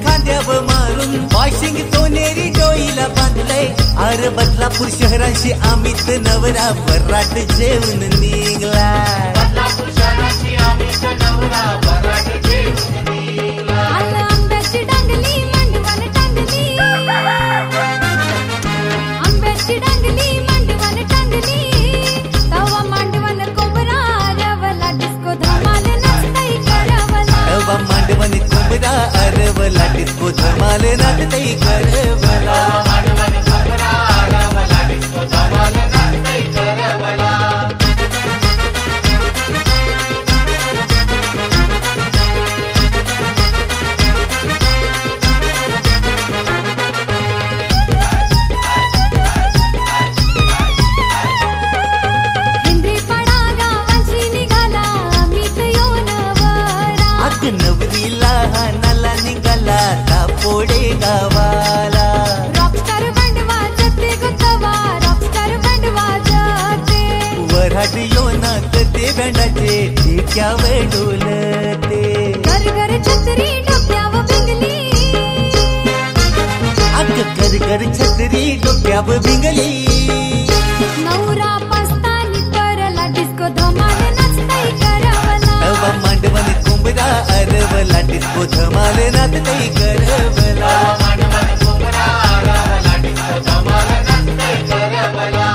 खांद्यावर मारून वाशिंग सोनेरी डोईला बांधलंय. अरे बदलापूर शहराशी अमित नवरा बराट जेवून निघला. बदलापूर शहराशी अमित नवरा बराट जेवून निघला. आंब्याची डांगली मांडवान टांगली, आंब्याची डांगली मांडवान टांगली. तवा मांडवान कोबरा रवला डिस्को धमाल नाचतई करवला. तवा मांडवान कोबरा अरवला डिस्को धमाल नाचतई करवला. मांडवान कोबरा रवला डिस्को धमाल नाचतई करवला. नवरीला नाला निघाला दापोडे गावाला. रॉकस्टार बँड वाजते गुतवा, रॉकस्टार बँड वाजते. वऱ्हाड योनात ते बँडाचे ठेक्यावर डोलते. घर घर छत्री डोक्यावर भिंगली, अग घर छत्री डोक्यावर भिंगली. नवरा पस्तानी करला डिस्को धमाल नाचतई करवला. तवा मांडवान कोंबरा अरवला डिस्को धमाल नाचतई करवला. मांडवान कोबरा रवला डिस्को धमाल नाचतई करवला.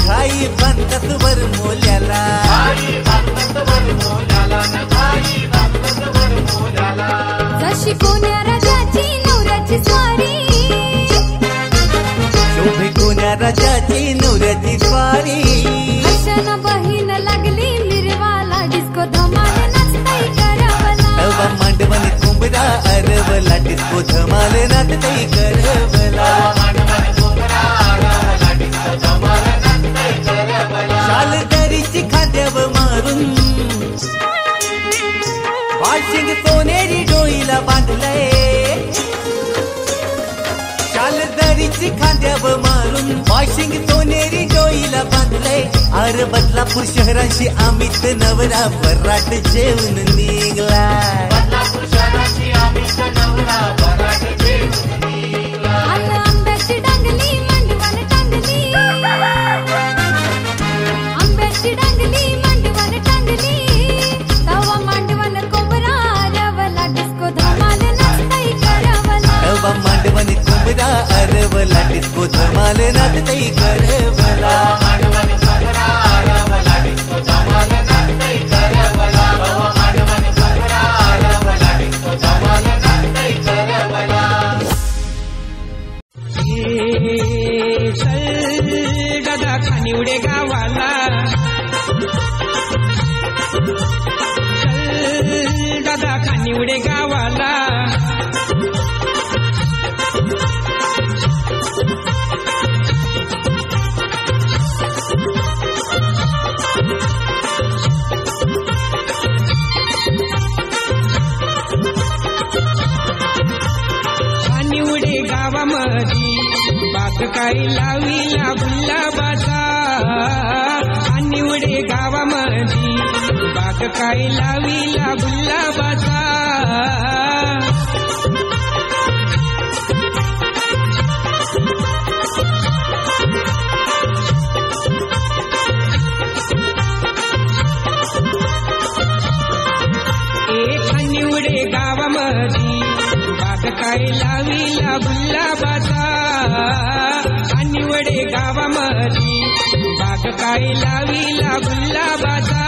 घाई बांधत वर मोल्याला, जशी कोण्या राजाची नवऱ्याची स्वारी, शोभे कोण्या राजाची नवऱ्याची स्वारी. हर्षना बहीण लागली मिरवाला डिस्को धमाल नाचतई करवला. तवा मांडवान कोंबरा अरवला डिस्को धमाल नाचतई करवला. शाल दरीची खांद्यावर मारून वाशिंग सोनेरी डोईला बांधलंय. शाल दरीची खांद्यावर मारून वाशिंग सोनेरी डोईला बांधलंय. अरे बदलापूर शहराशी अमित नवरा बराट जेवून निघला. बदलापूर शहराशी अमित नवरा बराट जेवून निघला. आंब्याची डांगली मांडवान टांगली, आंब्याची डांगली मांडवान टांगली. तवा मांडवान कोबरा रवला डिस्को धमाल नाचतई करवला. तवा मांडवान कोंबरा अरवला डिस्को धमाल नाचतई करवला. मांडवान कोबरा रवला डिस्को धमाल नाचतई करवला. मांडवान कोबरा रवला डिस्को धमाल नाचतई करवला. चल दादा खानिवडे गावाला, चल दादा खानिवडे गावाला. खानिवडे गावामधी बाग काय लावीला गुलाबाचा. खानिवडे गावामधी बाग काय लावीला गुलाबाचा. खानिवडे गावामधी बाग काय लावीला गुलाबाचा. खानिवडे गावामधी बाग काय लावीला गुलाबाचा.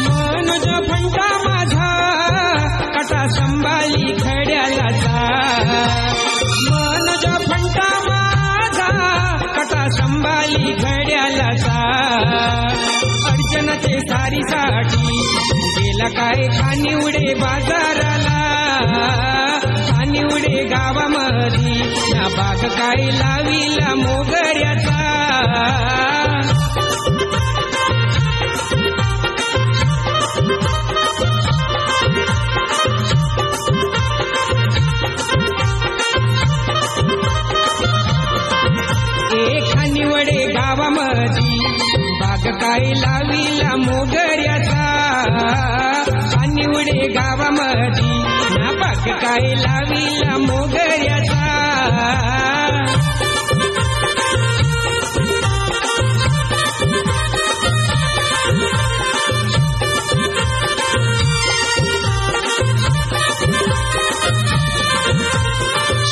मनोज फंटा माझा कटा संभाळी खड्याला जा. मनोज फंटा माझा कटा संभाळी संभाली घड्यालाचा अडचणते सारीसाठी गेला काय खानी उडे बाजाराला खानी उडे गावामधी ना बाग काय लाविला मोगऱ्याचा खानिवडे गावामधी बाग काय लाविला मोगऱ्याचा खानिवडे गावामधी ना बाग काय लाविला मोगऱ्याचा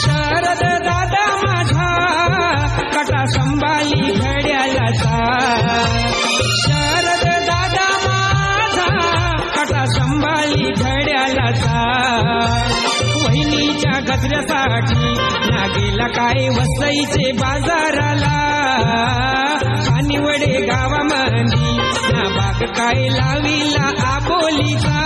शरद दादा माझा कटा संभाली घड्यालाचा शरद दादा माझा कटा संभाली घड्यालाचा वहिनीच्या गजऱ्यासाठी ना गेला काय वसईचे बाजाराला आणि वडे गावामंदी ना बाग काय लाविला आबोलीचा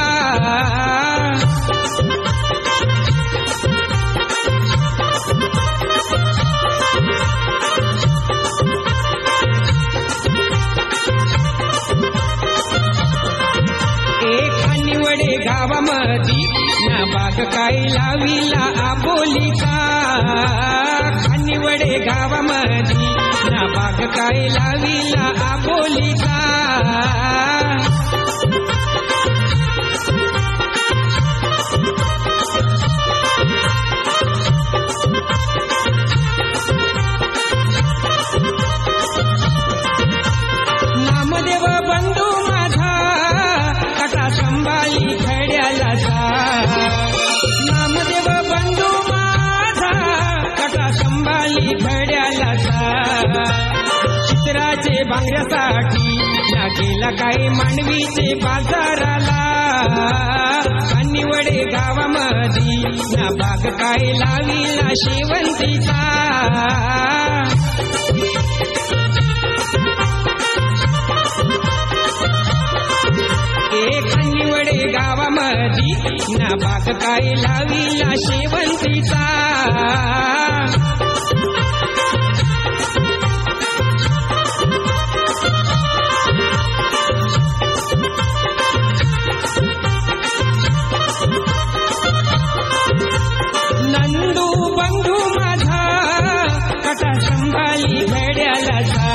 खानिवडे गावामधी ना बाग काय लाविला आबोलीचा खानिवडे गावामधी ना बाग काय लाविला आबोलीचा नामदेव बंधू माझा कटा संभाली घड्यालाचा नामदेव बंधू माझा कटा संभाली घड्यालाचा चित्राचे बांगड्यासाठी ना गेला काय मांडवीचे बाजाराला खानिवडे गावामधी ना बाग काय लाविला शेवंतीचा खानिवडे गावामधी ना बाग काय लाविला शेवंतीचा नंदू बंधू माझा कटा संभाली घड्यालाचा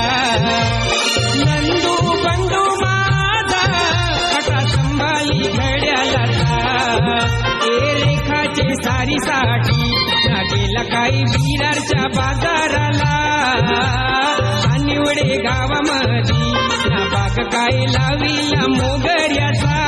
नंदू बंधू माझा कटा संभाली घड्यालाचा रेखाचे सारीसाठी ना गेला काही विरारच्या बाजाराला खानिवडे गावामधी ना बाग काय लाविला मोगऱ्याचा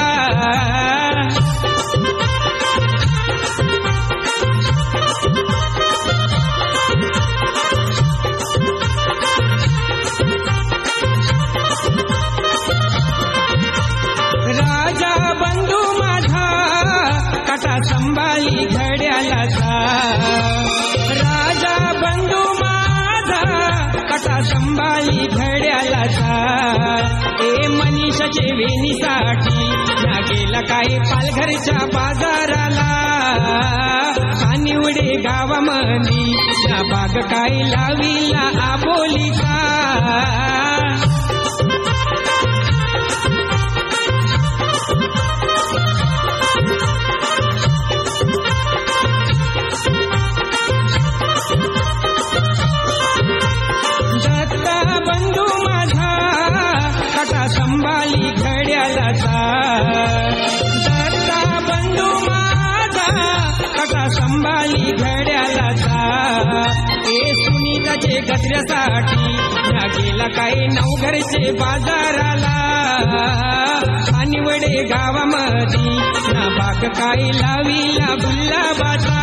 राजा बंधू माझा कटा संभाली घड्यालाचा राजा बंधू माझा कटा संभाली घड्यालाचा मनीषाचे वेणीसाठी ना गेला काय पालघरच्या बाजाराला खानिवडे गावामधी ना बाग काय लाविला आबोलीचा दत्ता बंधू माझा कटा संभाली घड्यालाचा दत्ता बंधू माझा कटा संभाली घड्यालाचा सुनीताचे गजऱ्यासाठी ना गेला काय नवघरचे बाजाराला खानिवडे गावामधी ना बाग काय लाविला गुलाबाचा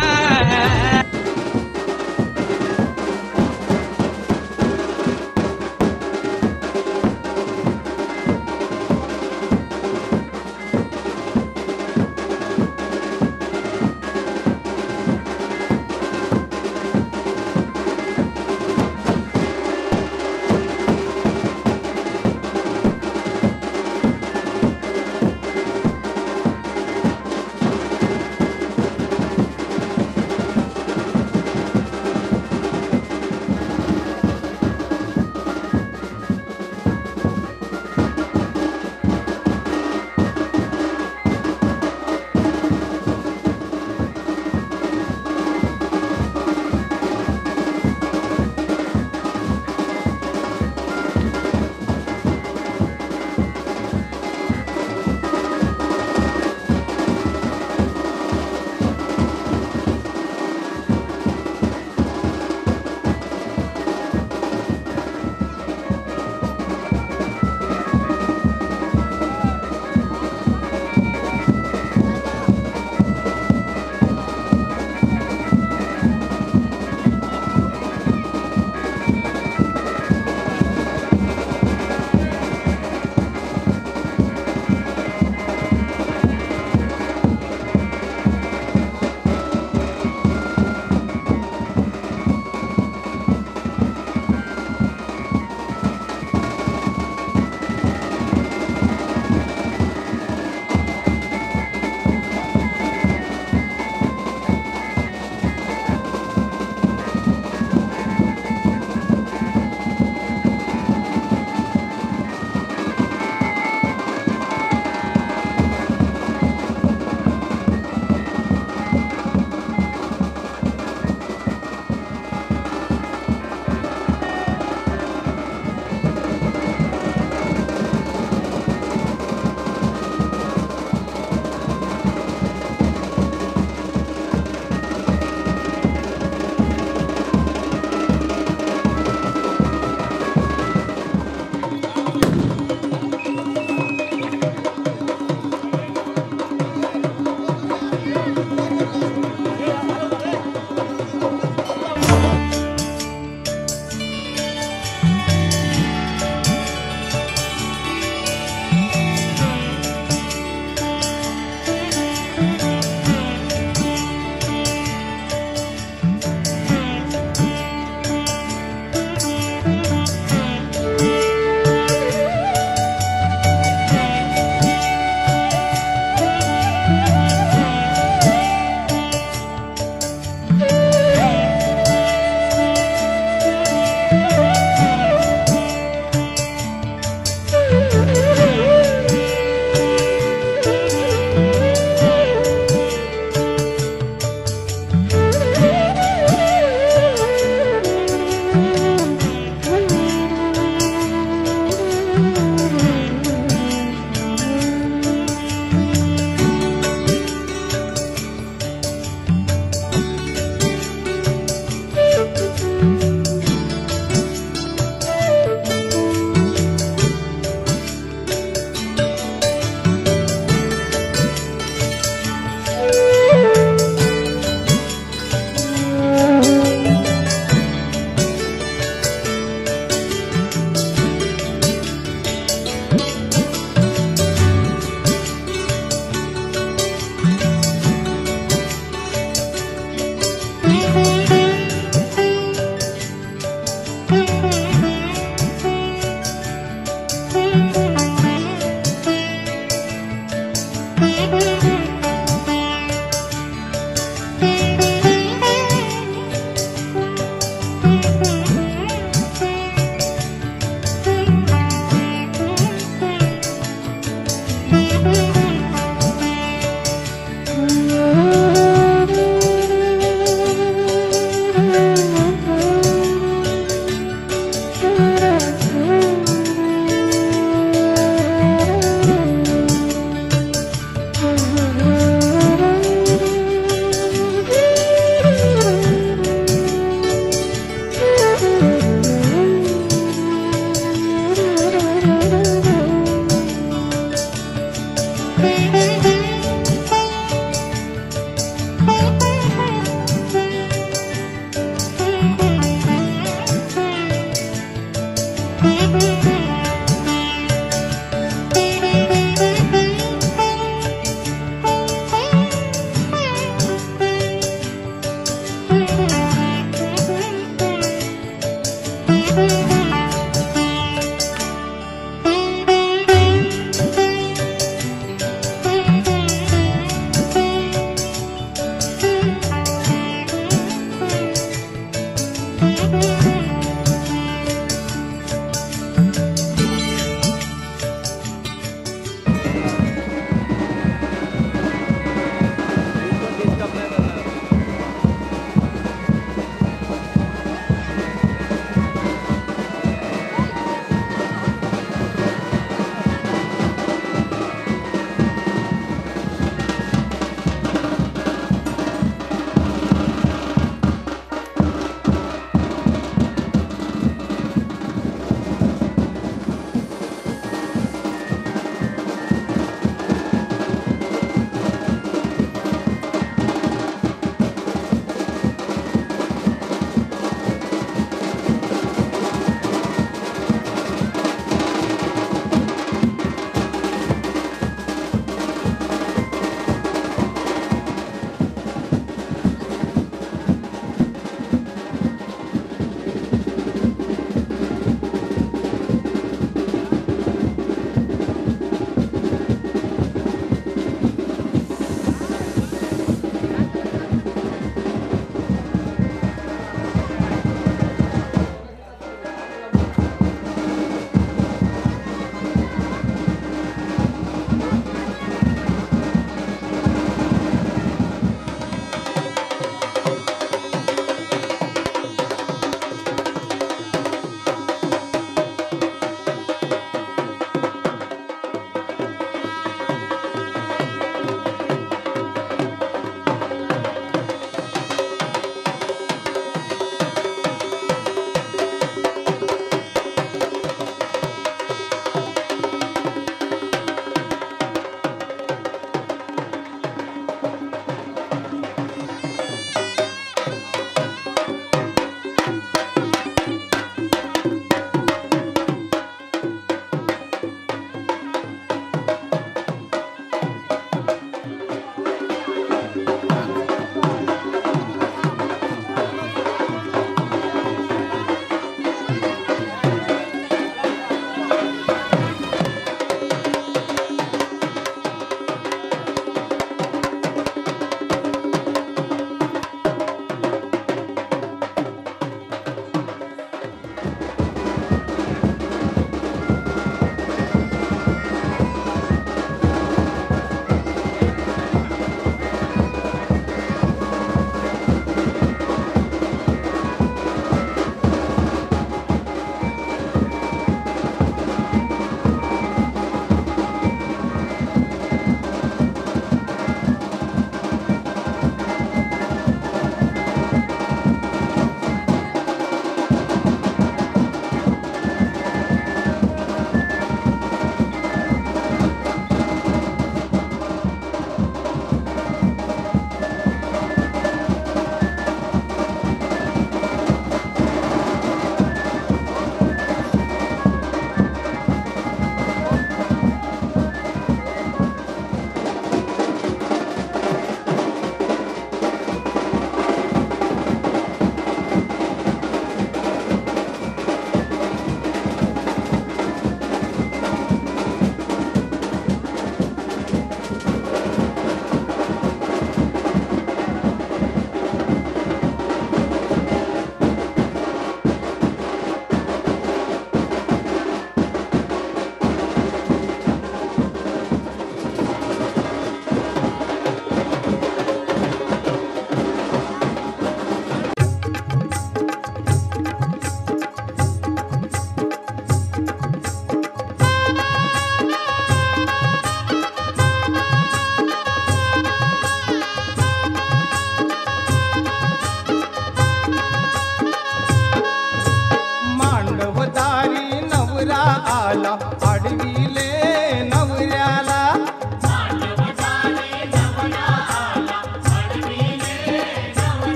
आला आडविले नवऱ्याला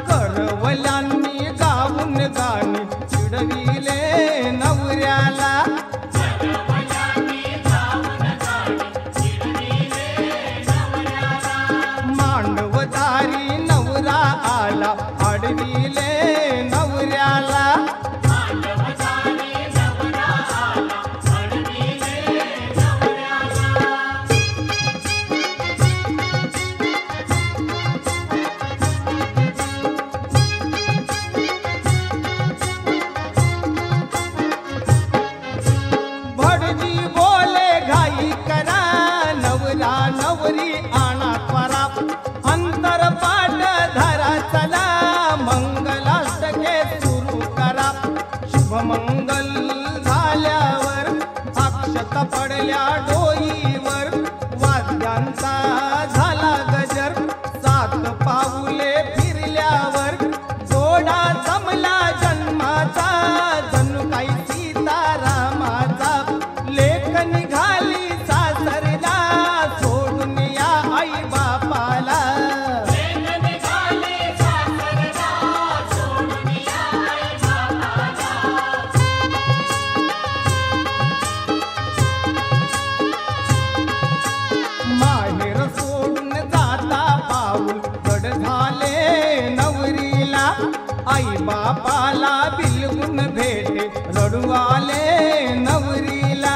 करवल्यांनी गाऊन गाणी चिडविले रडू आले नवरीला.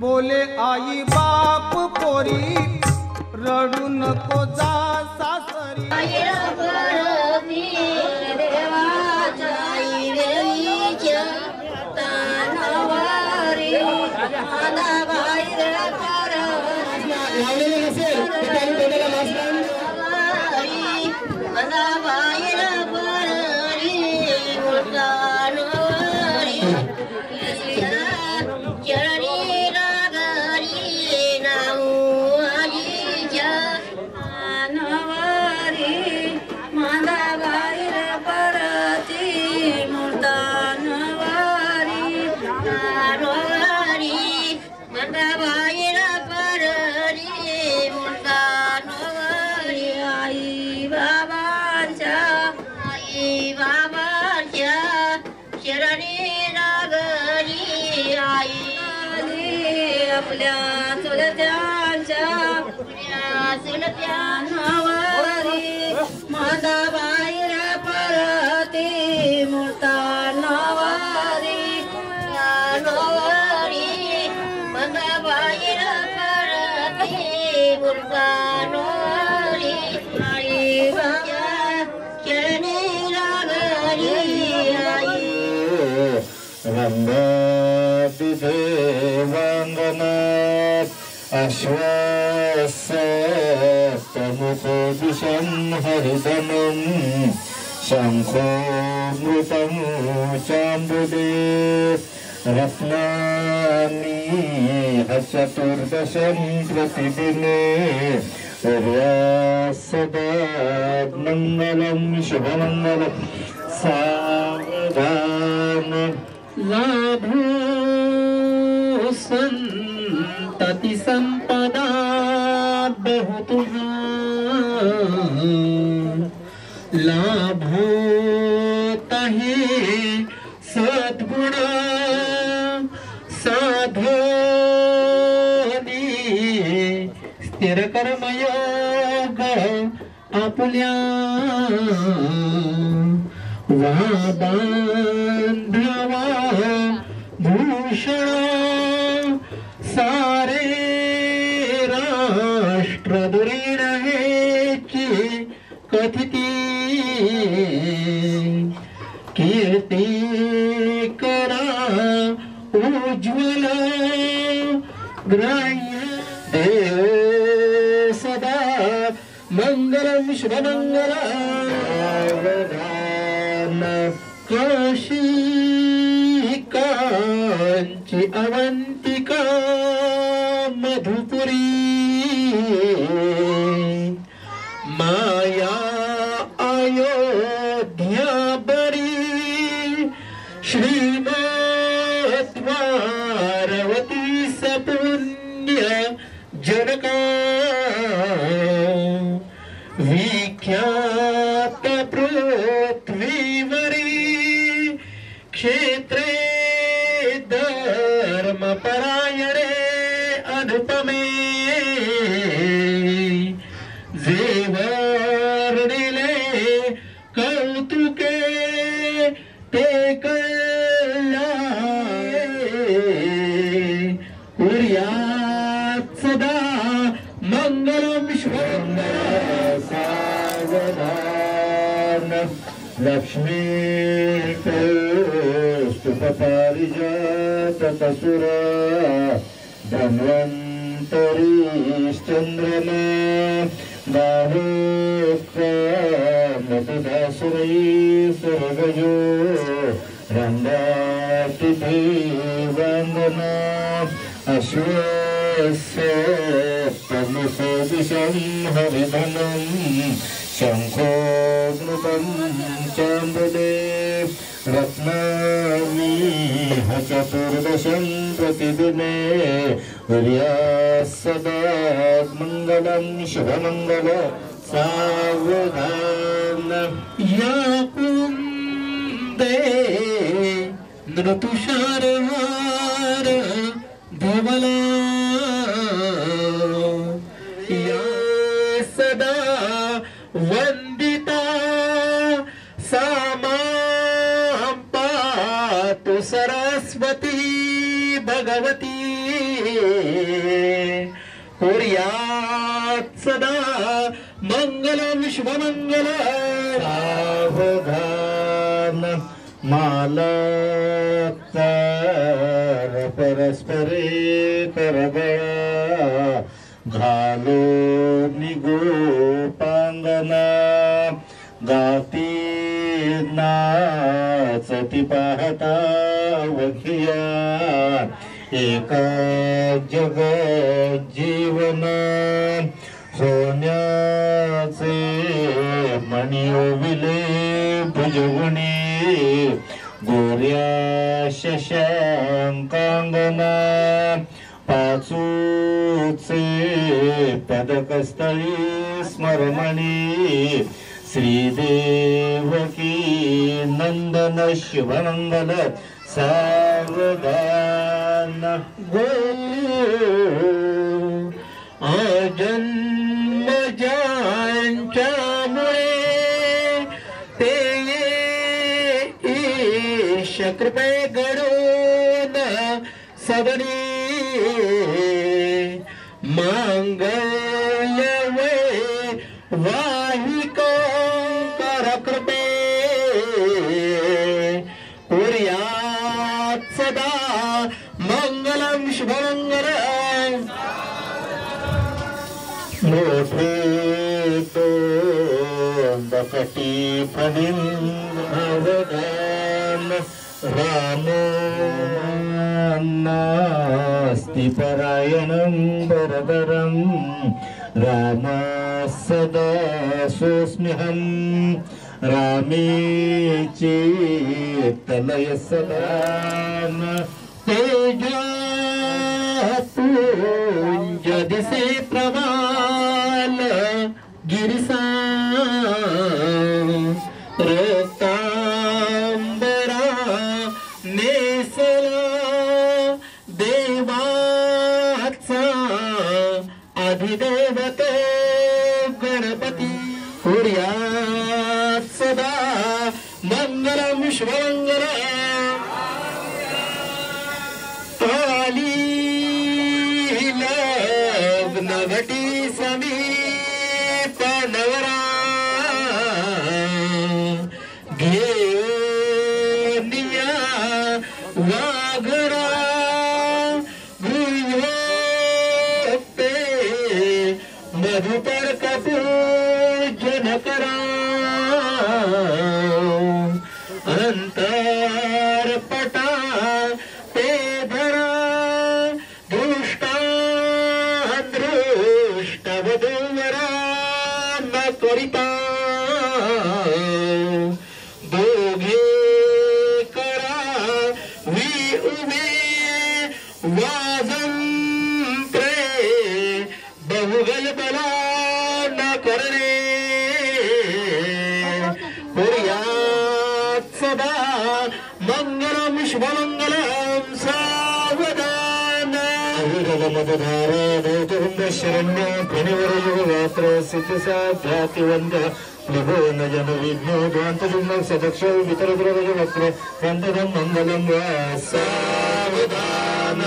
बोले आई बाप पोरी रडू नको जा सासरी. आपल्या चुलत्यांच्या चुलत्या नावारी माझा बाहेर परती मोठा नावारी नावारी माझा बाहेर परती मोठा नावारी आई बाबा चरणी लागली आई देवांगनाथ अश्वस्तमुखोदिशं हरिधनं शंखो मृतं चाम्बुदे रत्नानि चतुर्दशं प्रतिदिने सदा मङ्गलं शुभमङ्गलं सावधान लाभो संतति संपदा बहुत लाभो तहे सद्गुण साधनी स्थिर कर्मयोग आपुल्या बांधवा भूषण सारे राष्ट्र दुरीण हेची कथिती कीर्ती करा उज्ज्वल ग्राह्य देव सदा मंगलम शुभमंगलम काशी कांची अवंतिका मधुपुरी माया अयोध्या बरी श्रीमद्वारवती सपुण्य जनका विख्यात पृथ्वीवरी क्षेत्रे धर्मपरायणे अनुपमे जेवर्णिले कौतुके ते कुर्यात् सदा मंगलम सावधान लक्ष्मी स्तुपपारिजातसुरा धन्वन्तरीश्चन्द्रमा बाहुक्रामतदासुरै सर्वगजो रङ्गातिथि वन्दना अश्वस्य तमसोदिशं हरिधनं शङ्खोऽग्नुतं चाम्बुदे रत्नानि चतुर्दशं प्रतिदिने सदा मंगलम शुभमंगल सावधान या कुंदे नृतुषारहार धवला या सदा वंदिता सामां पातु सरस्वती भगवती कुर्यात् सदा मंगलम शुभमंगल सावधान मालात्तर परस्परे करबळा घालो निगोपांगना गाती नाचती पाहता वखिया एका जग जीवन सोन्याचे मणी ओविले भुजगुणी गोऱ्या शशांकांगना पाचूचे पदकस्थळी स्मरमणी श्रीदेवकी नंदन शुभमंगल सावधान गो अजन्मजांच्यामुळे ते कृपे घडून सबरी मांगल्य वाहिका कर कृपे कुर्यात् सदा मंगलम शुभमंगलम मोठे तो बकटी फणिंद्रवदान रामोन्नास्ति परायणं वरदरं राम सदा सोऽस्म्यहं रामे चेत्तलय सदा तेजपुञ्जदिसे प्रवाल गिरिसा रक्तांबरा नेसला देवाचा अधिदेवते गणपती कुर्यात् सदा मंगलम शुभमंगलम आली लग्नघटी समीप नवरा घेऊनिया वाघरा गुह्योक्ते मधुपर कपूजन करा अंतरपटा ते धरा दृष्टवधूवरा न करिता दोघे करा वि उभे वाजंत्रे बहुगल बला न करणे कुर्यात् सदा मंगलम शुभमंगलम सावधान मधुधारा भूतुंड शरण्य प्रणिवरयुगात्र सिद्धिसाध्यातिवंद निभो न जन विघ्नो ध्वान्तजुग्न सदक्ष वितरद्रवजवक्र वन्दनं मंगलं वा सावधान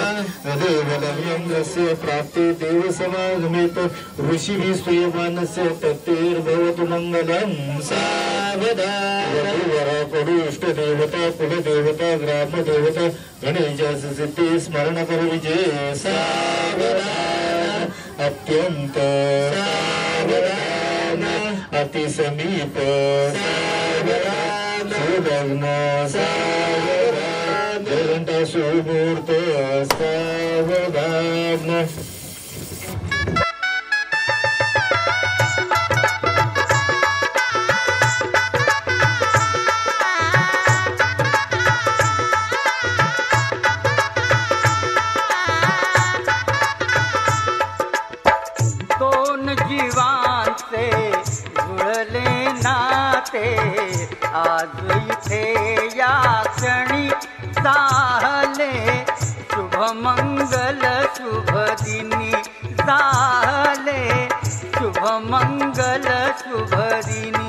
देवलव्यंगस्य प्राप्ते देवसमागमेत ऋषिभिः स्तूयमानस्य तत्तेर्भवतु मंगलं सावधान वरा कडु इष्टदेवता कुलदेवता ग्रामदेवता गणेशास सिद्धि स्मरण कर विजय सावधान अत्यंत सावधान अति समीप सावधान सुलग्न सावधान घंटा सुमुहूर्त सावधान जीवांचे जुळले नाते आज इथे या क्षणी साहले शुभ मंगल शुभ दिनी साहले शुभ मंगल शुभ दिनी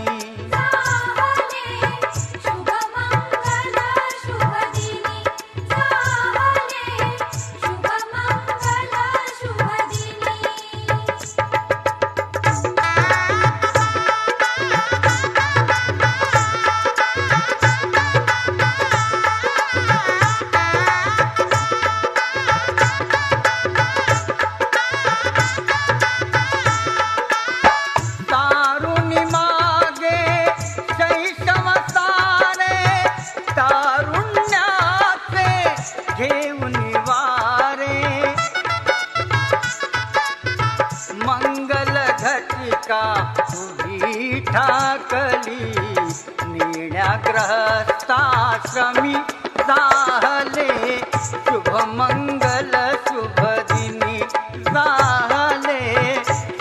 उभी ठाकली निण्याग्रहस्थाश्रमी जाहले शुभ मंगल शुभ दिनी जाहले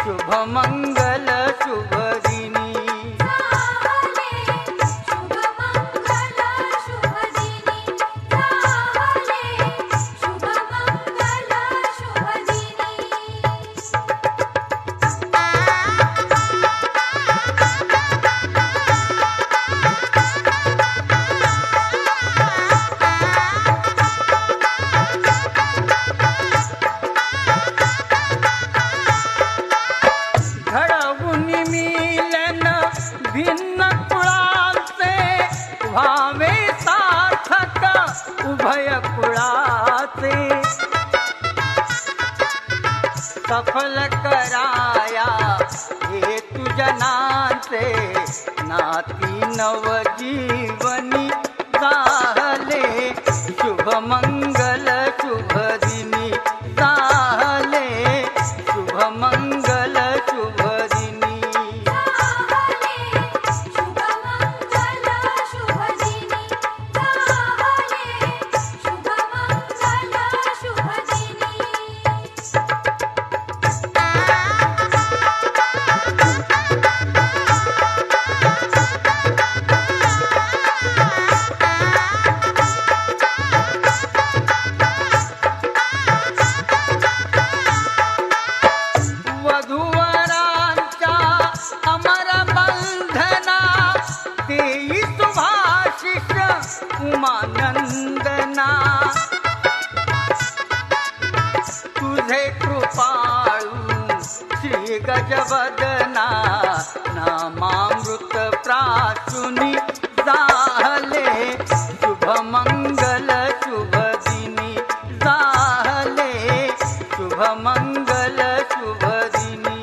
शुभ मंगल शुभ दिनी सफल कराया हे तुझनाचे नाती नवजीवनी जाहले शुभ मंगल शुभ दिनी जाहले शुभ मंगल शुभ दिनी उमानंदना तुझे कृपाळू श्री गजवदना नामामृत प्रासुनी जाहले शुभ मंगल शुभ दिनी जाहले शुभ मंगल शुभ दिनी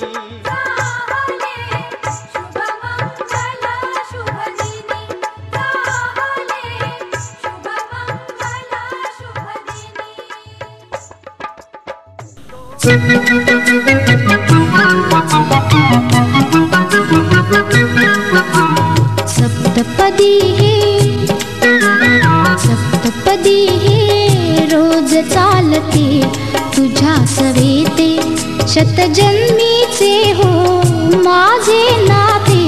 सप्तपदी हे रोज चालते तुझ्या सवेते शतजन्मीचे हो माझे नाते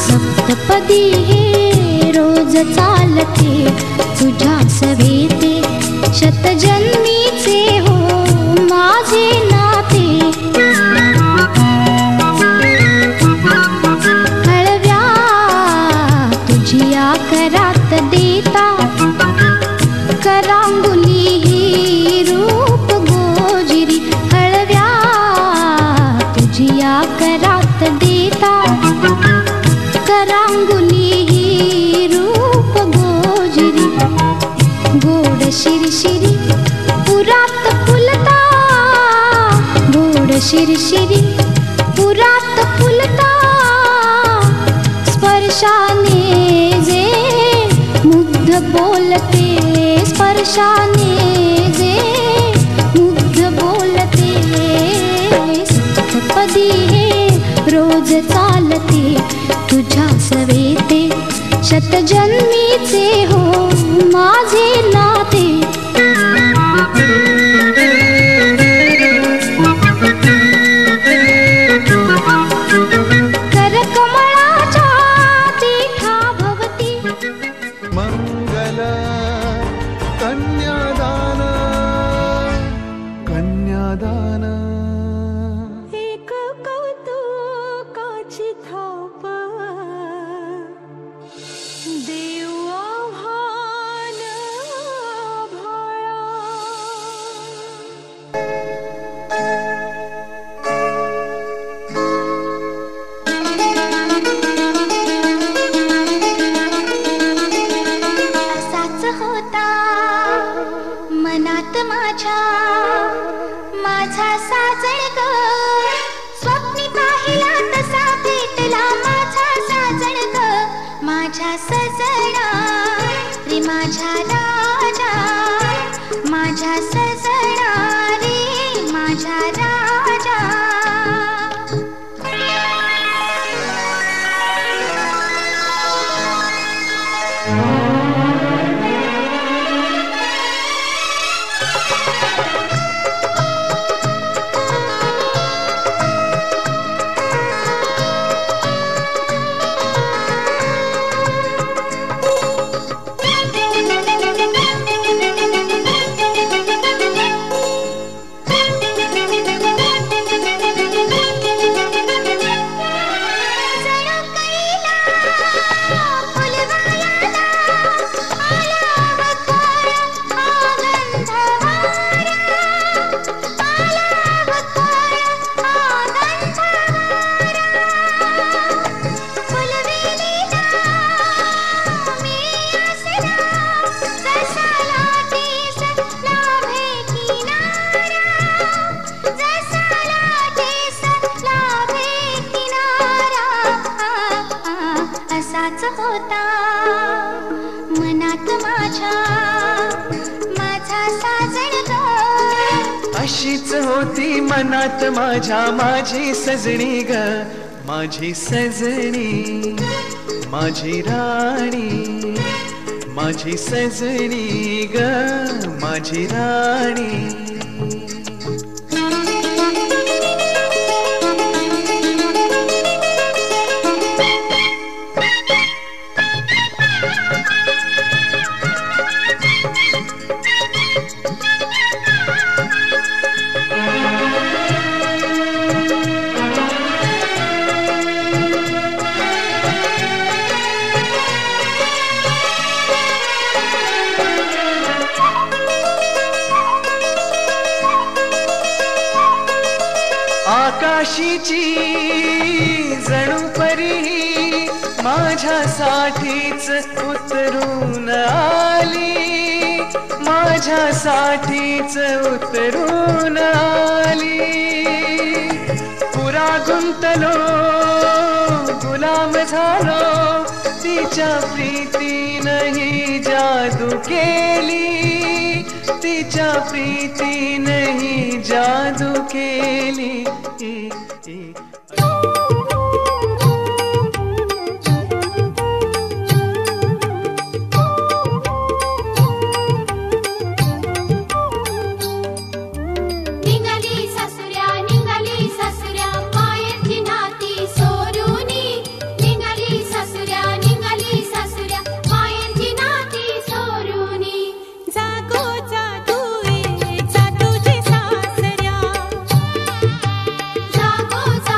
सप्तपदी हे रोज चालते तुझ्या सवेते शतजन्मीचे हो माझे नाते हळव्या तुझिया करात देता करांगुली ही रूप गोजिरी हळव्या तुझिया करात देता करांगुली ही रूप गोजिरी गोड शिरशिरी पुरात फुलता गोड शिरशिरी पुरात फुलता स्पर्शाने जे मुग्ध बोलते स्पर्शाने जे मुग्ध बोलते सप्तपदी हे रोज चालते तुझ्या सवेते शतजन्मीचे हो माझे नाते मनात माझ्या माझी सजणी ग, माझी सजणी, माझी राणी, माझी सजणी ग, माझी राणी. आकाशीची जणू परी माझ्यासाठीच उतरून आली, माझ्यासाठीच उतरून आली. पुरा गुंतलो गुलाम झालो, तिच्या प्रीतीनही जादू केली, तिच्या प्रीतीनही जादू केली. जागो जा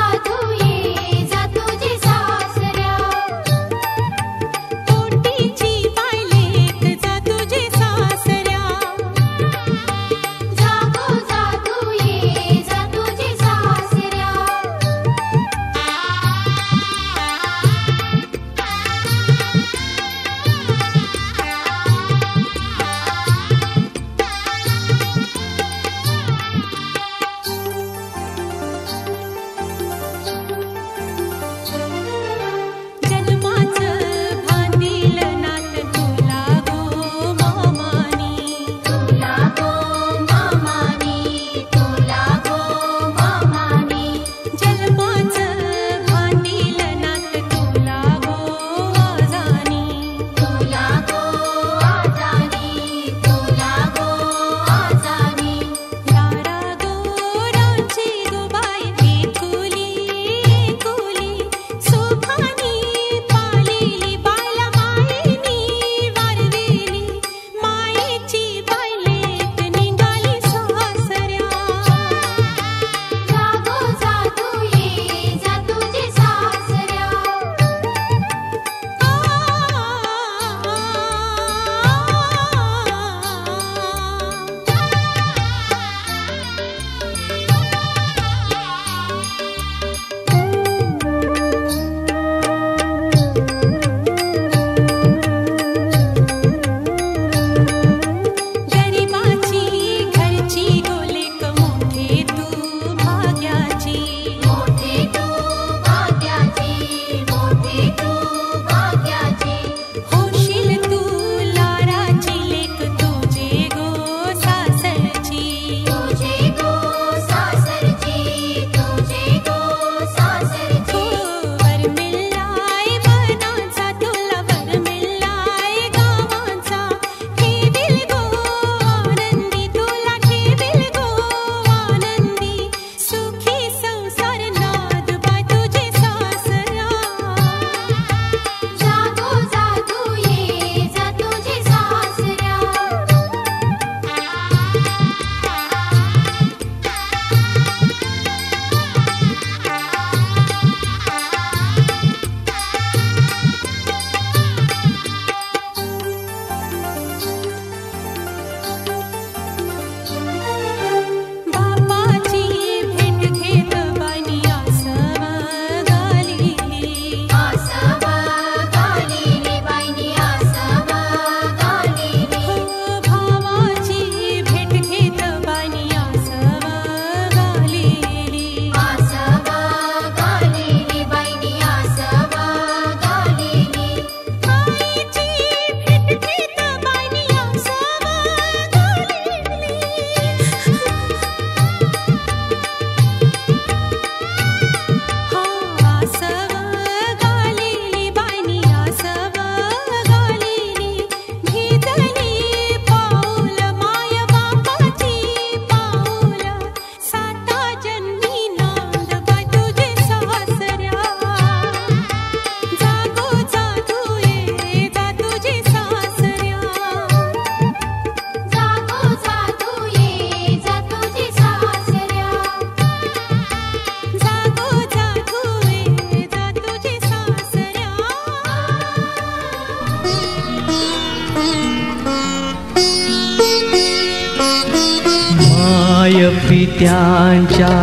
माय पित्यांच्या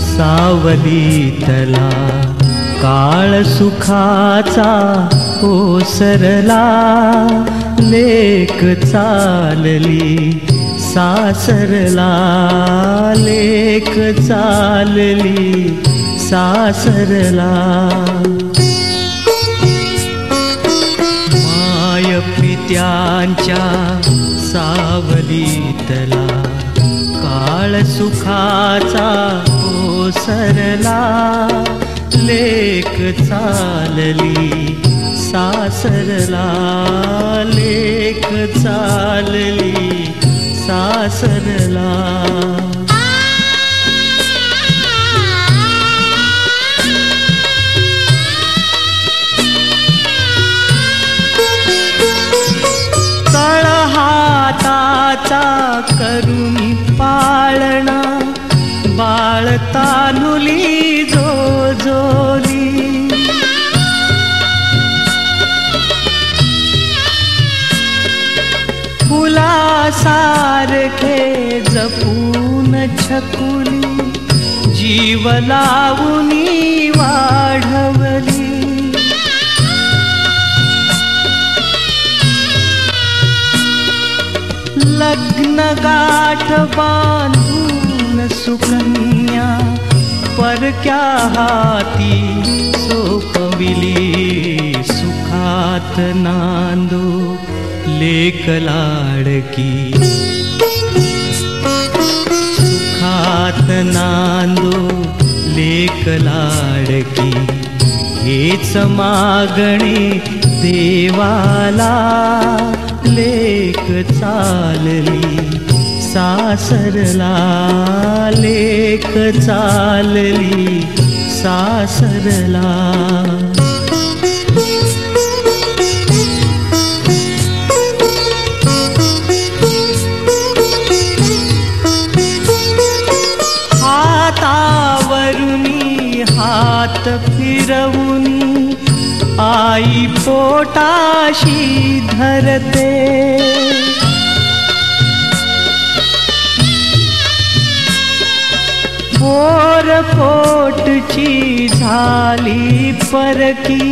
सावलीतला काळ सुखाचा ओसरला, लेक चालली सासरला, लेक चालली सासरला. माय पित्यांच्या सावलीतला काळ सुखाचा ओसरला, लेक चालली सासरला, लेक चालली सासरला. तळहाताचा करुणी पाळणा, बाळ तानुली जोजोली, फुलासारखे जपून छकुली, जीव लावुनी वाढवली. लग्न गाठ बांधून सुकन्या, परक्या हाती सोपविली. सुखात नांदो लेक लाडकी, सुखात नांदो लेक लाडकी. हेच मागणे देवाला, लेक चालली सासरला, लेक चालली सासरला. हातावरुनी हात फिरवुनी, आई पोटाशी धरते. पोटची झाली परकी,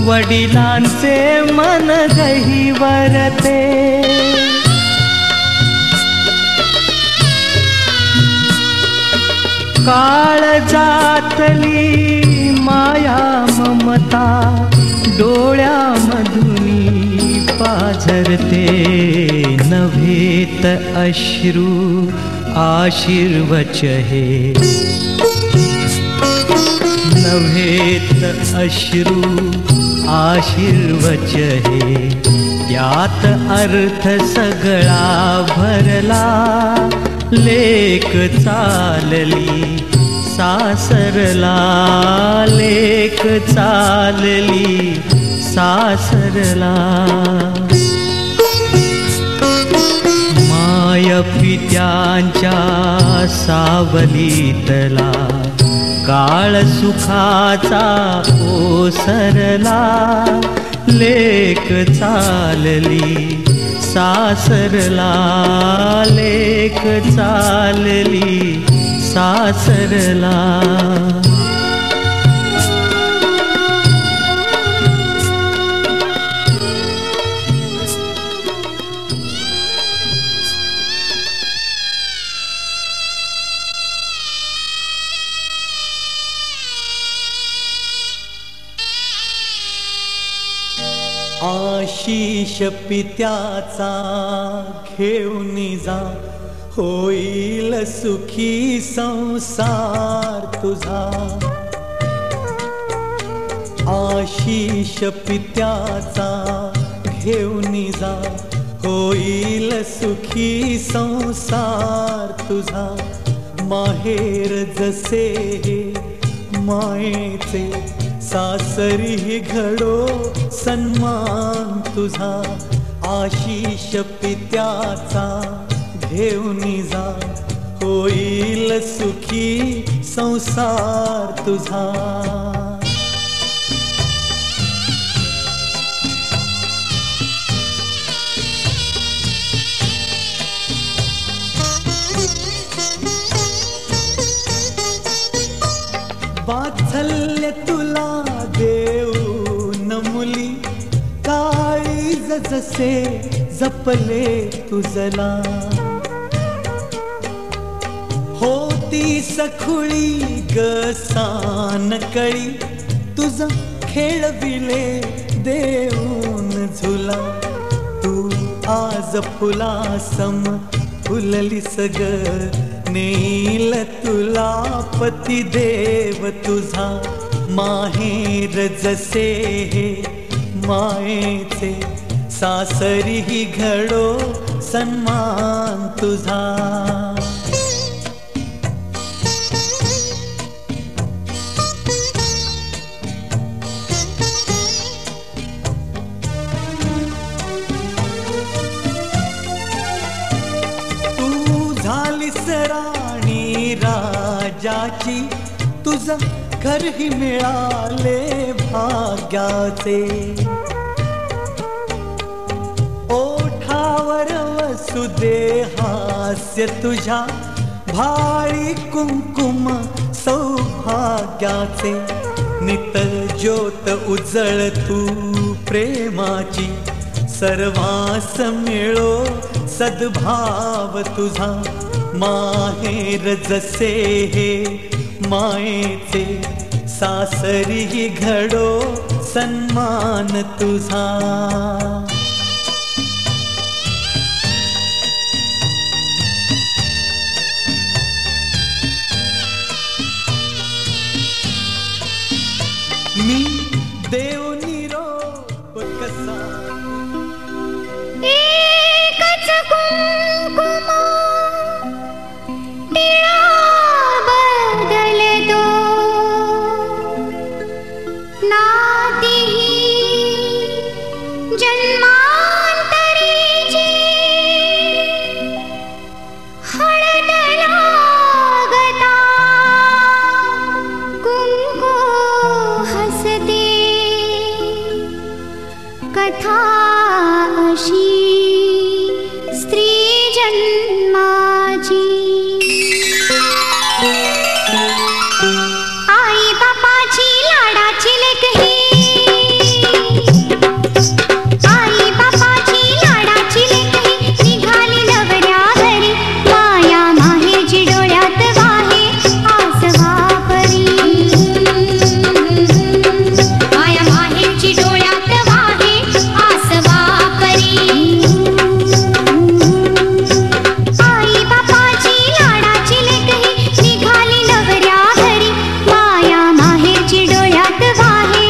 वडिलांचे मन गहिवरते. काळजातली माया ममता, डोळ्यामधुनी पाझरते. नव्हेत अश्रू आशीर्वच हे, नव्हेत अश्रू आशीर्वच हे. त्यात अर्थ सगळा भरला, लेक चालली सासरला, लेक चालली सासरला. माय पित्यांच्या सावलीतला काळ सुखाचा ओसरला, लेक चालली सासरला, लेक चालली सासरला. आशीष पित्याचा घेऊन जा, होईल सुखी संसार तुझा. आशीष पित्याचा घेऊन जा, होईल सुखी संसार तुझा. माहेर जसे मायेचे, सासरी घडो सन्मान तुझा. आशीष पित्याचा घेऊन जा, होईल सुखी संसार तुझा. वात्सल्य तुला देऊन मुली काळीज जसे जपले तुझला होती सखुळी ग सानकळी तुझ खेळविले देऊन झुला तू आज फुलासम फुललीस ग नेल तुला पती देव तुझा माहेर जसे हे मायेचे सासरी घडो सन्मान तुझा राणी राजाची तुझ घरही मिळाले भाग्याचे ओठावर वसुदेहास्य तुझ्या भाळी कुंकुम सौभाग्याचे नित ज्योत उजळ तू प्रेमाची सर्वांस मिळो सद्भाव तुझा माहेर जसे हे मायेचे सासरी घडो सन्मान तुझा मी देव निरोप कसा एकच कुंकुम टिळा बदलतो नातीही जन्मांतरीची हळद लागता कुंकू हसते कथा अशी स्त्री जन्माची आई बापाची लाडाची लेक ही आई बापाची लाडाची लेक ही निघाली नवऱ्या घरी माया माहेची डोळ्यात वाहे आसवा परी माया माहेची डोळ्यात वाहे आसवा परी आई बापाची लाडाची लेक ही निघाली नवऱ्या घरी माया माहेची डोळ्यात वाहे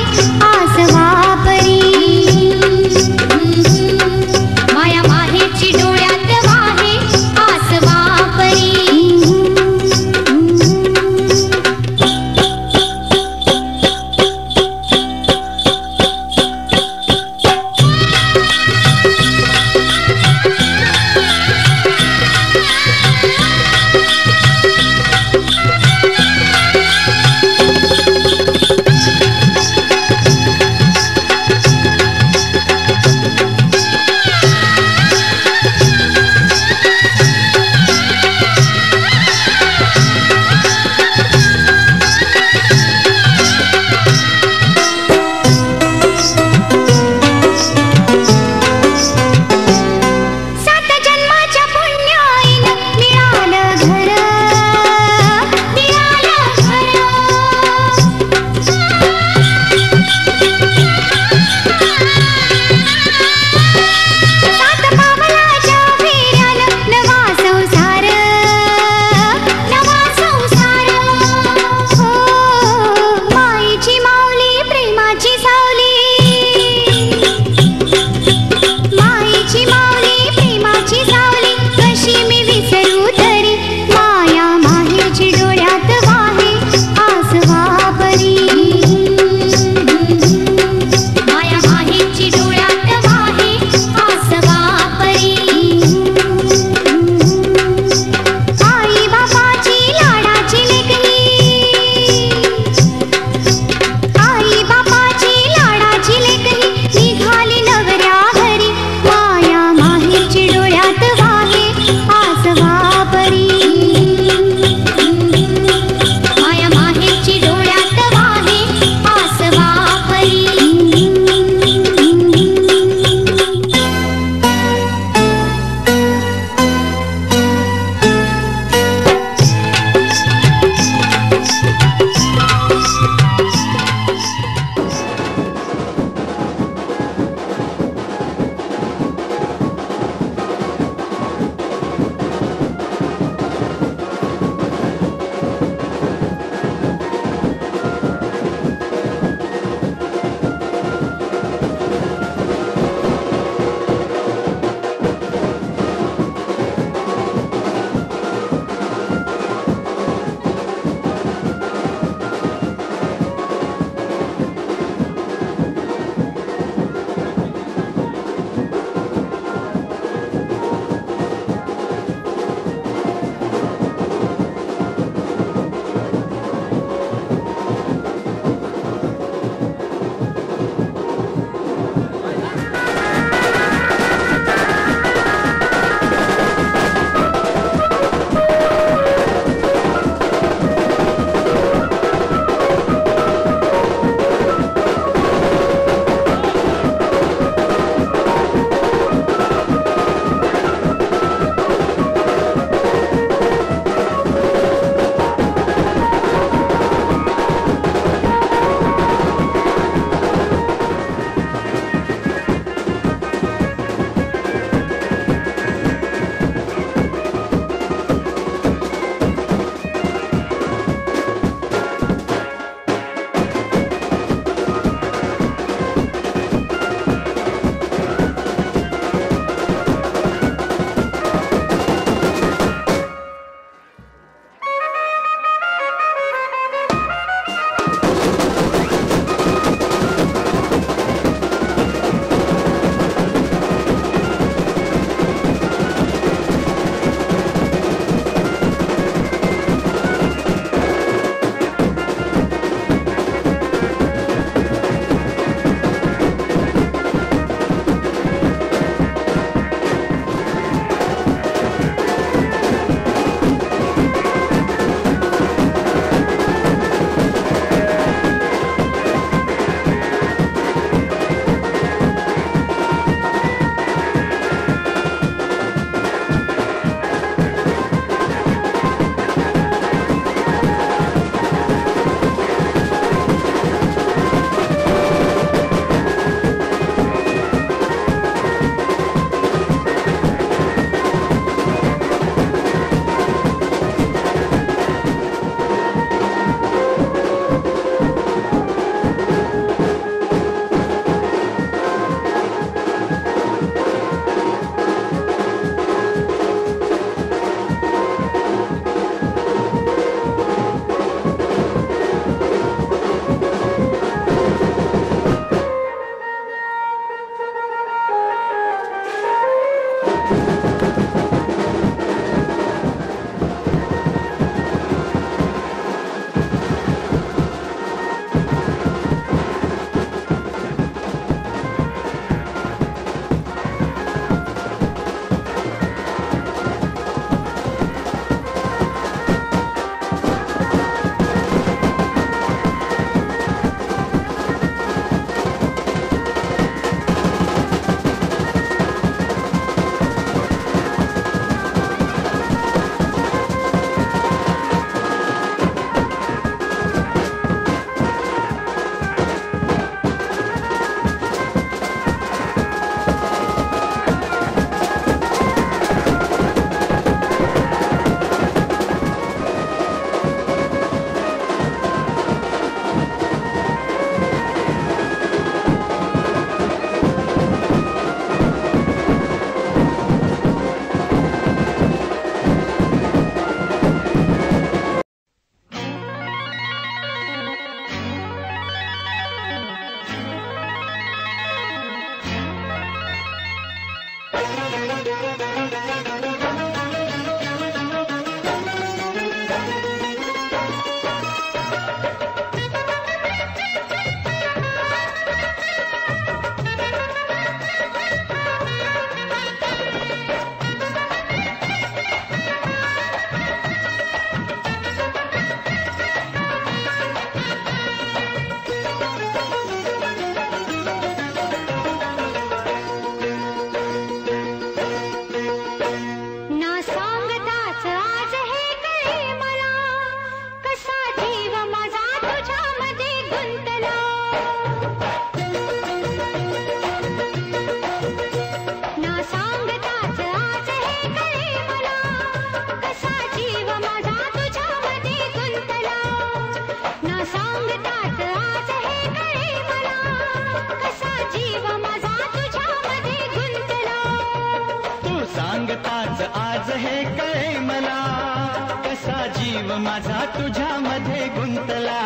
जीव माझा तुझ्यामध्ये गुंतला,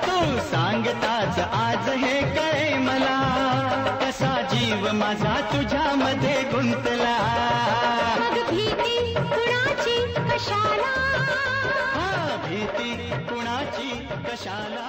तू सांगताच आज हे कळे मला, कसा जीव माझा तुझ्यामध्ये गुंतला. मग भीती कुणाची कशाला, भीती कुणाची कशाला.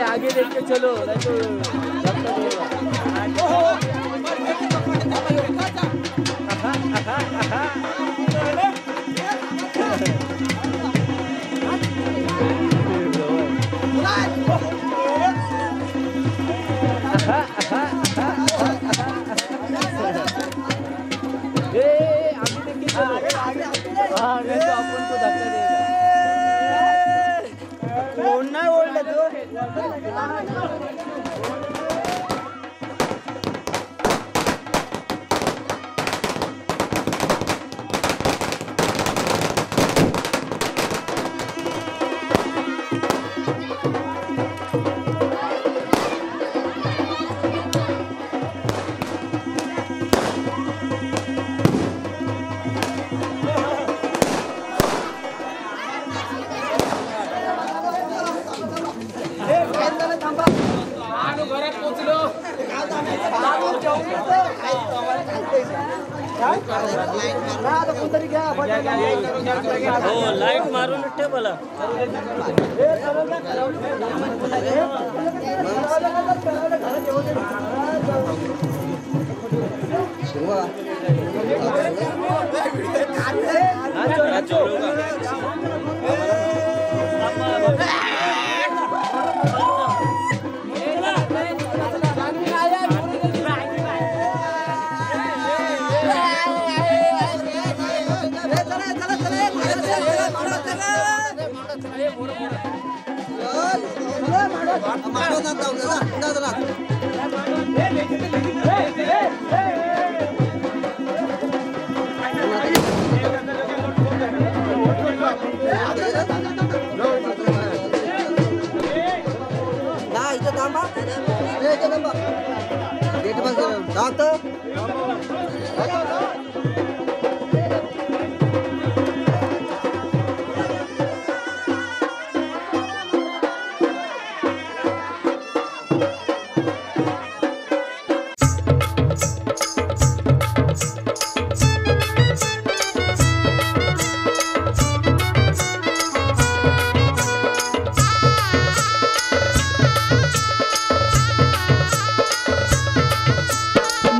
आगे देख के चलो नहीं तो आगे तो अपन को धक्का देगा कौन ना बोल ले तो लाइट मारून टेबल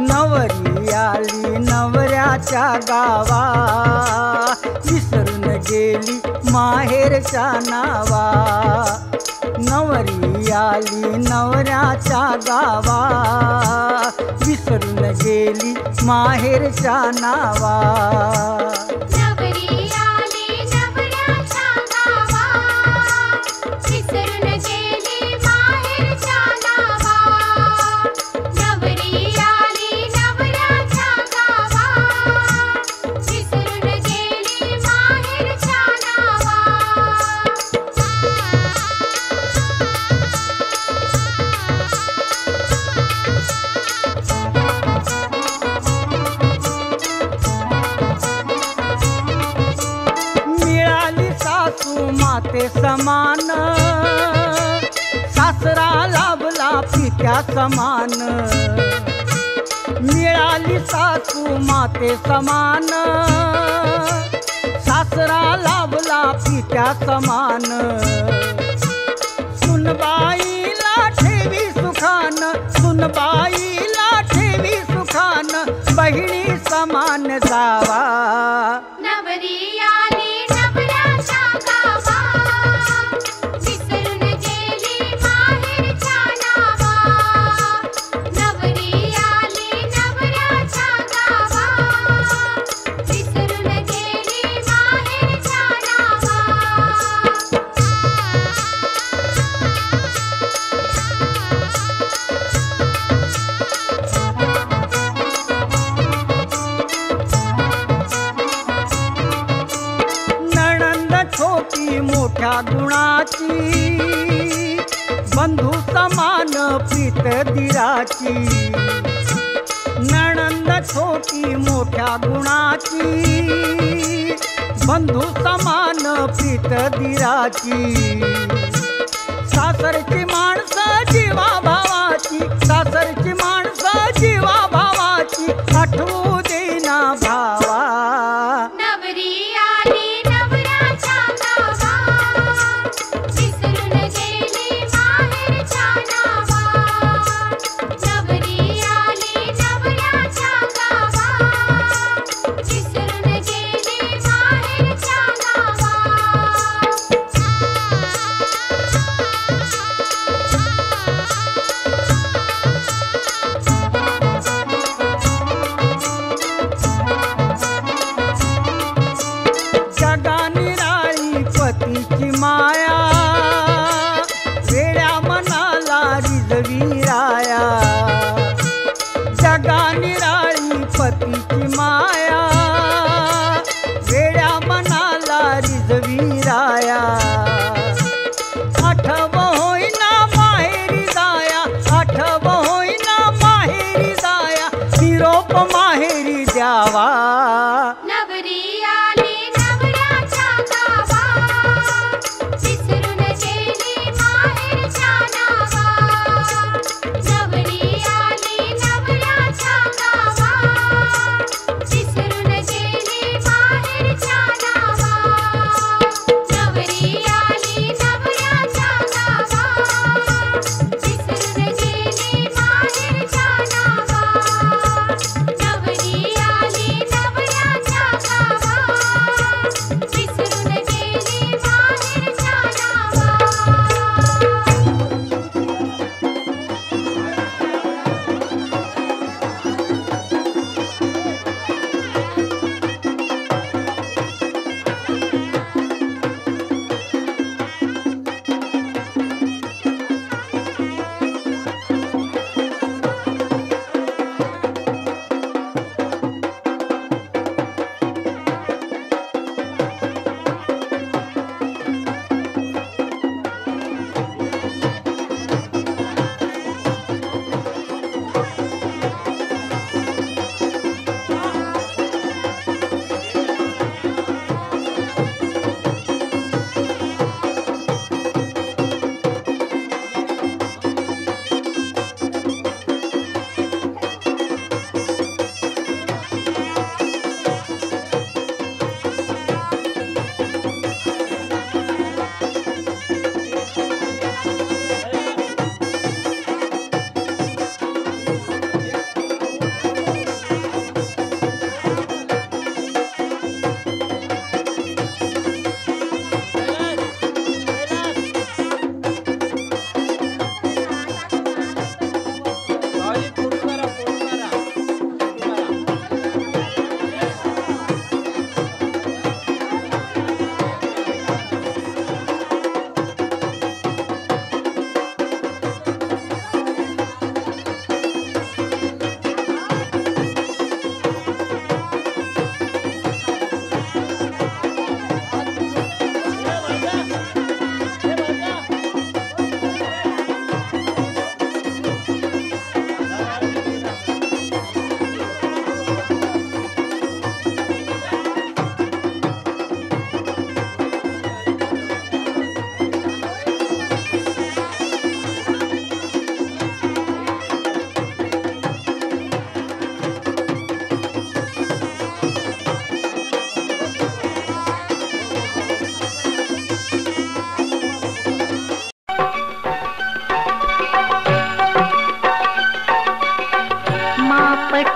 नवरी आली नवऱ्याच्या गावा, विसरून गेली माहेरच्या नावा. नवरी आली नवऱ्याच्या गावा, विसरून गेली माहेरच्या नावा. नवरी आली नवऱ्याच्या गावा, विसरून गेली माहेरच्या नावा. नवरी आली नवऱ्याच्या गावा, विसरून गेली माहेरच्या नावा. मिळाली सासू माते समान, सासरा लाभला पित्या समान. मिळाली सासू माते समान, सासरा लाभला पित्या समान. सुनबाईला ठेवी सुखान, सुनबाईला ठेवी सुखान, बहिणी समान जावा. नवरी आली नवऱ्याच्या गावा, विसरून गेली माहेरच्या नावा. नवरी आली नवऱ्याच्या गावा, विसरून गेली माहेरच्या नावा. नणंद छोटी मोठ्या गुणाची, बंधू समान प्रीत दिराची. नणंद छोटी मोठ्या गुणाची, बंधू समान प्रीत दिराची. सासरची माणसं जीवा भावाची, सासरची माणसं जीवा भावाची, आठवू देना भावा. नवरी आली नवऱ्याच्या गावा, विसरून गेली माहेरच्या नावा. नवरी आली नवऱ्याच्या गावा, विसरून गेली माहेरच्या नावा. जगानिराळी पतीची माया, वेड्या मनाला रिजवी राया. जगानिराळी पतीची माया, वेड्या मनाला रिजवी राया. आठव होईना माहेरी जाया, आठव होईना माहेरी जाया, निरोप माहेरी द्यावा. नवरी आली नवऱ्याच्या गावा, विसरून गेली माहेरच्या नावा. नवरी आली नवऱ्याच्या गावा, विसरून गेली माहेरच्या नावा. नवरी आली नवऱ्याच्या गावा, विसरून गेली माहेरच्या नावा. नवरी आली नवऱ्याच्या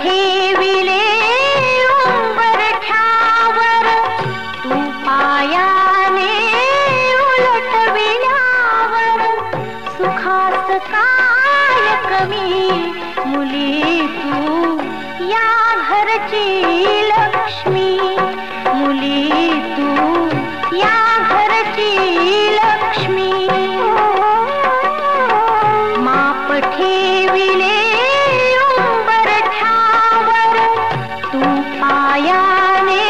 ठेविले उंबरठ्यावर तू पायाने उलटविल्यावर सुखात काय कमी मुली तू या घरची लक्ष्मी मुली तू या घरची लक्ष्मी माप ठेविले उंबरठ्यावर तू पायाने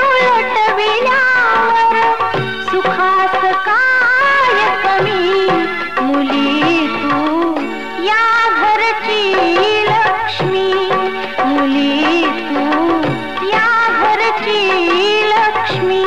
उलटविल्यावर सुखात काय कमी मुली तू या घरची लक्ष्मी मुली तू या घरची लक्ष्मी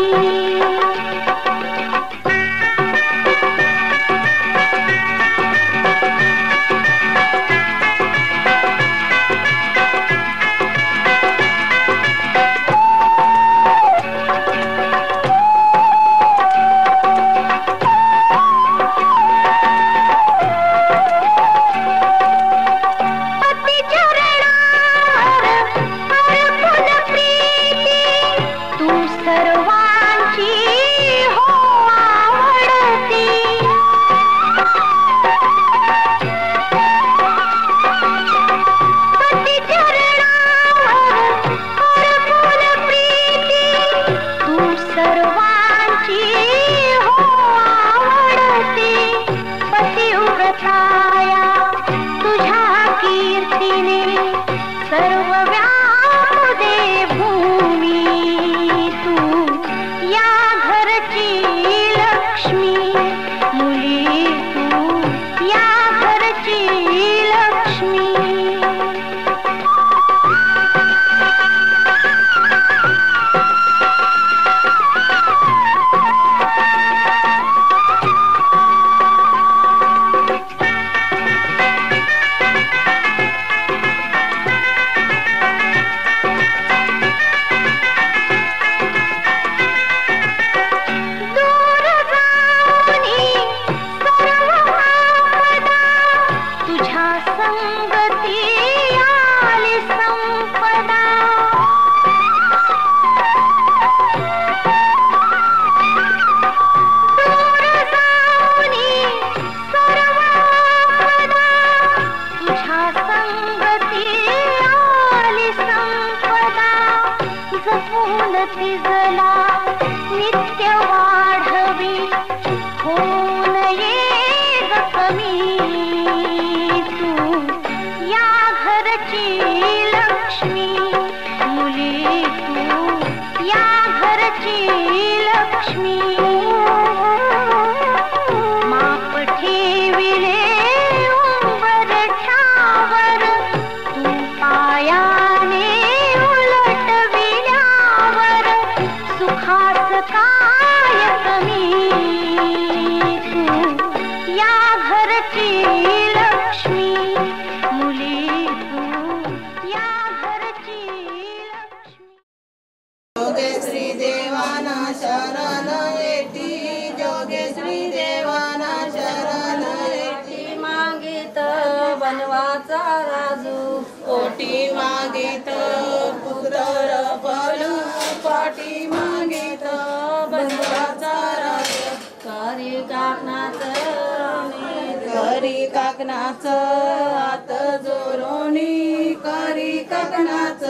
हात जोरोनी करी काकणाच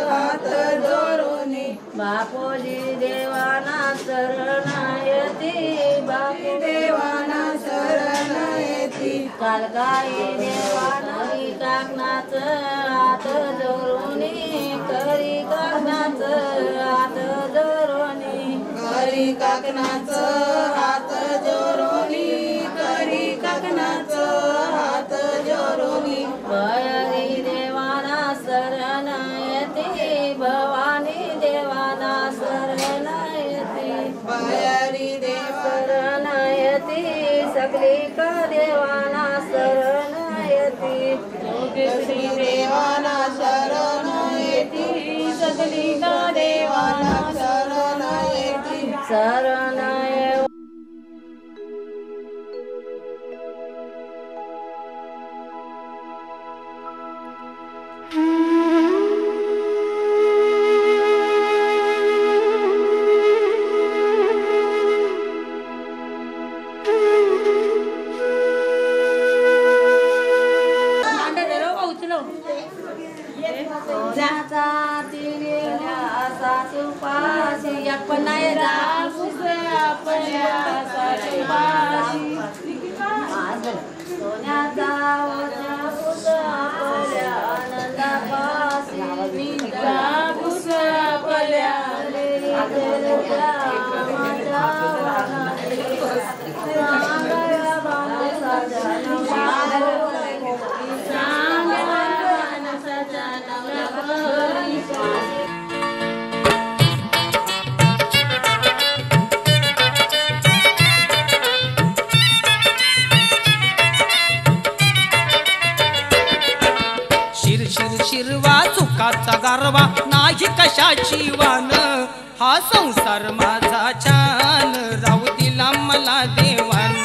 हात जोरोनी बापोजी देवाना शरण येती बापू देवाना शरण येती कालकाई देवाना काकणाच हात जोरोनी करी काकणाच हात जोरोनी करी काकणाच हात जोरोनी करी काकणाच हात जोरोनी भयरी देवाना शरण येती भवानी देवाना शरण येती भयरी देव शरण येती सकली का देवाना शरण येती श्री देवाना शरण येती सकली का देवाना शरण येती शरण Mm-hmm. सासूबाशी आपणाय जापूस आपल्या सासूबाशी सोन्याचा जापूस आपल्या आनंदापाशी जापूस आपल्या शिरवा सुखाचा गारवा नाही कशाची वान हा संसार माझा छान राहू दिला मला देवान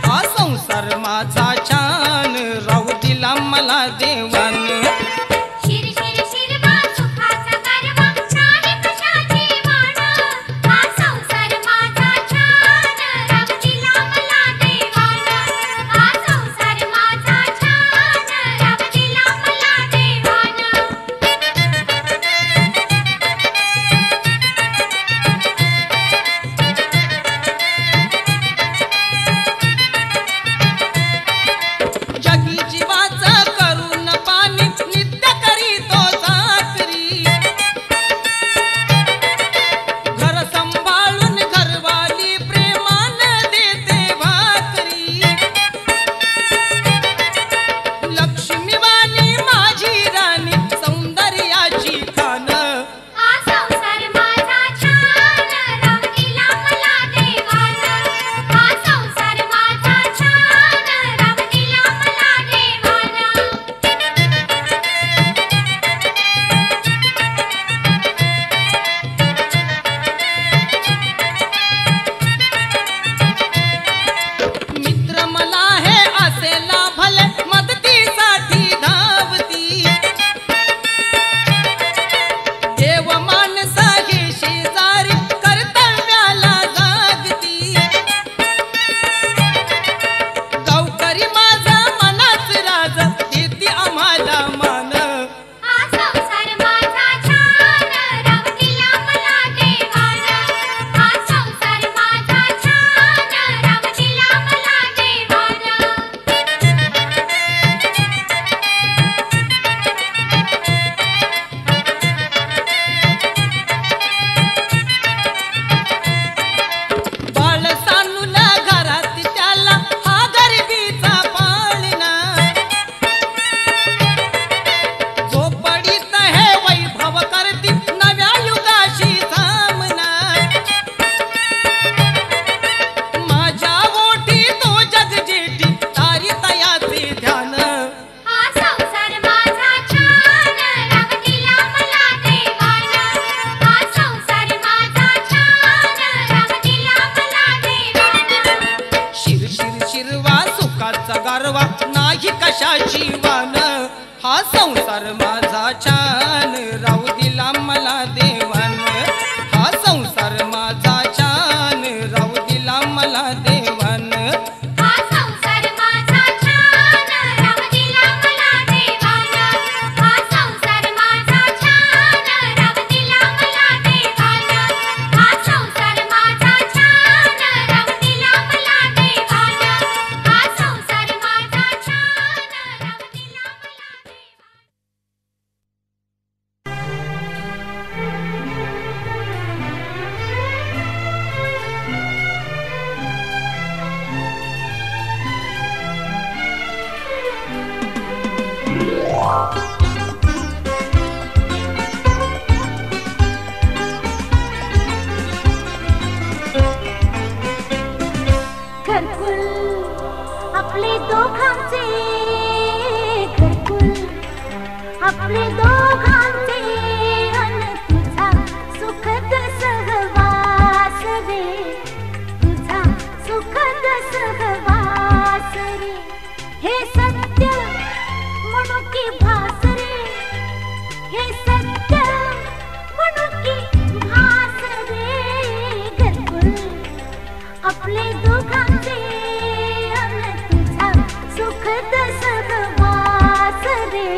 हा संसार माझा छान राहू दिला मला देवान कशाची वान हा संसार माझा छान राहू दिला मला देवान हा संसार माझा छान राहू दिला मला देवान आपले दोघांचे अन तुझा सुखद सहवास रे तुझा सुखद सहवास रे हे सत्य म्हणू की भास रे हे सत्य म्हणू की भास रे घरकुल आपले दोघांचे अन तुझा सुखद सहवास रे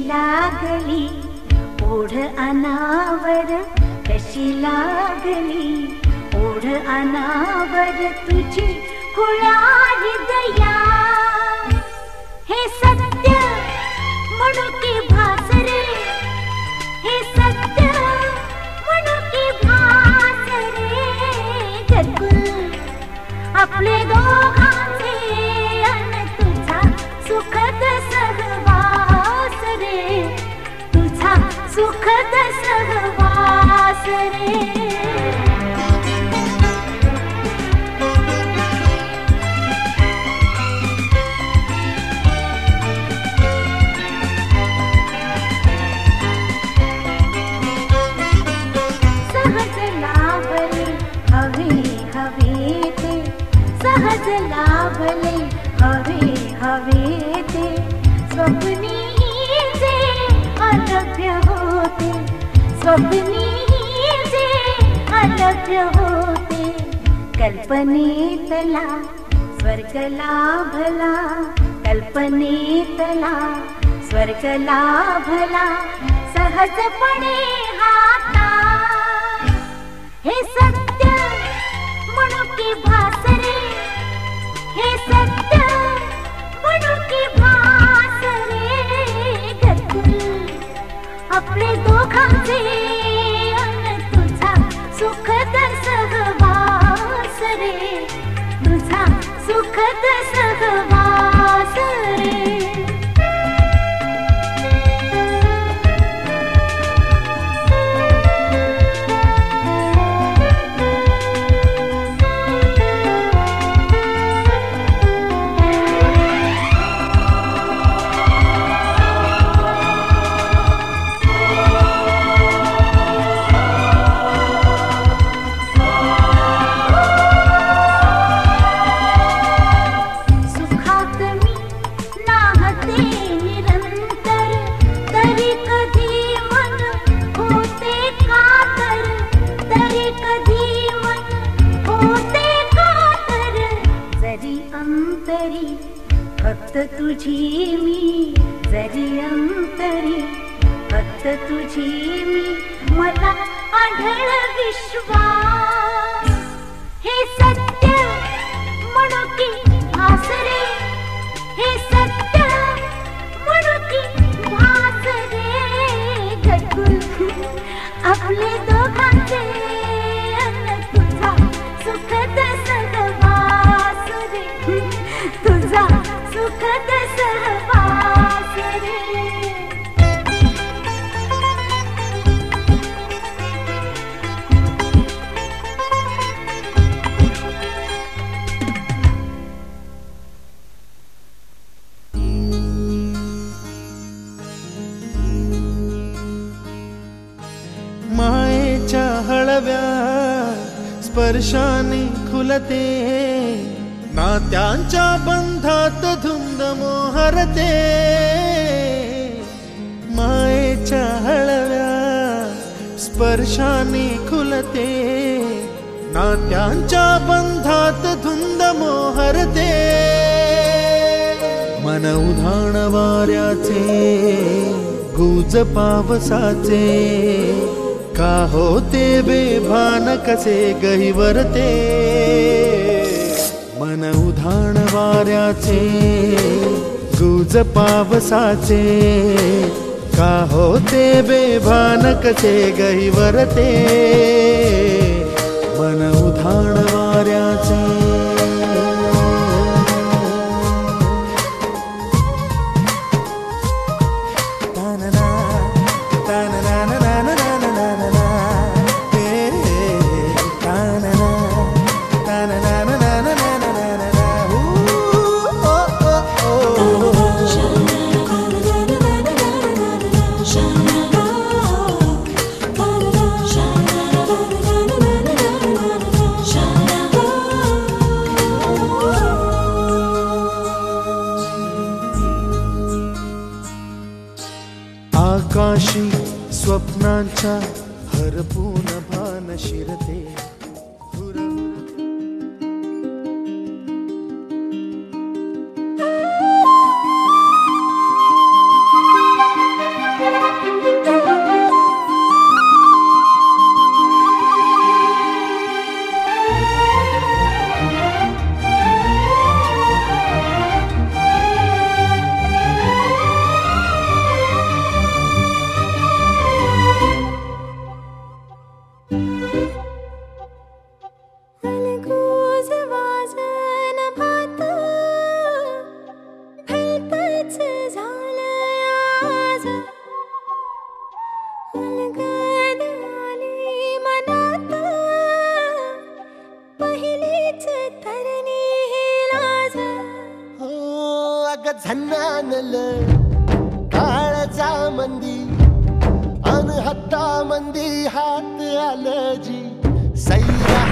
लागली ओढ अनावर, कशी लागली ओढ अनावर तुझी खुळा हृदया. हे सत्य म्हणू की भास रे, हे सत्य म्हणू की भास रे. घरकुल आपले दोघांचे अन तुझा सुखद सहवास रे, तुझा सुखद सहवास रे. सहज लाभले हवे हवे ते, स्वप्नी जे अलभ्य होते, स्वप्नी जे अलभ्य होते. कल्पनेतला स्वर्ग लाभला, कल्पनेतला स्वर्ग लाभला सहजपणे हाता. हे सत्य म्हणू की भास रे, हे सत्य म्हणू की भास रे. घरकुल आपले दोघांचे अन तुझा सुखद सहवास रे, तुझा सुखद सहवास रे. फक्त तुझी मी जरी अंतरी, फक्त तुझी मी मला आढळ विश्वास. हे सत्य म्हणू की भास रे, हे सत्य म्हणू की भास रे. घरकुल आपले दोघांचे अन तुझा सुखद सहवास रे, तुझा सुखद सहवास रे. मायेच्या हळव्या स्पर्शाने खुलते, नात्यांच्या बंधात धुंद मोहरते. मायेच्या हळव्या स्पर्शाने खुलते, नात्यांच्या बंधात धुंद मोहरते. मन उधाण वाऱ्याचे गुज पावसाचे, का होते बेभान कसे गहिवरते. मन उधाण वाऱ्याचे गुज पावसाचे, का होते बेभान कसे गहिवरते. मन उधाण वाऱ्याचे आकाशी स्वप्नांच्या हरपून भान शिरते. ग झन्नानल काळजा मंदी अन हत्ता मंदी हात आलं जी सैरा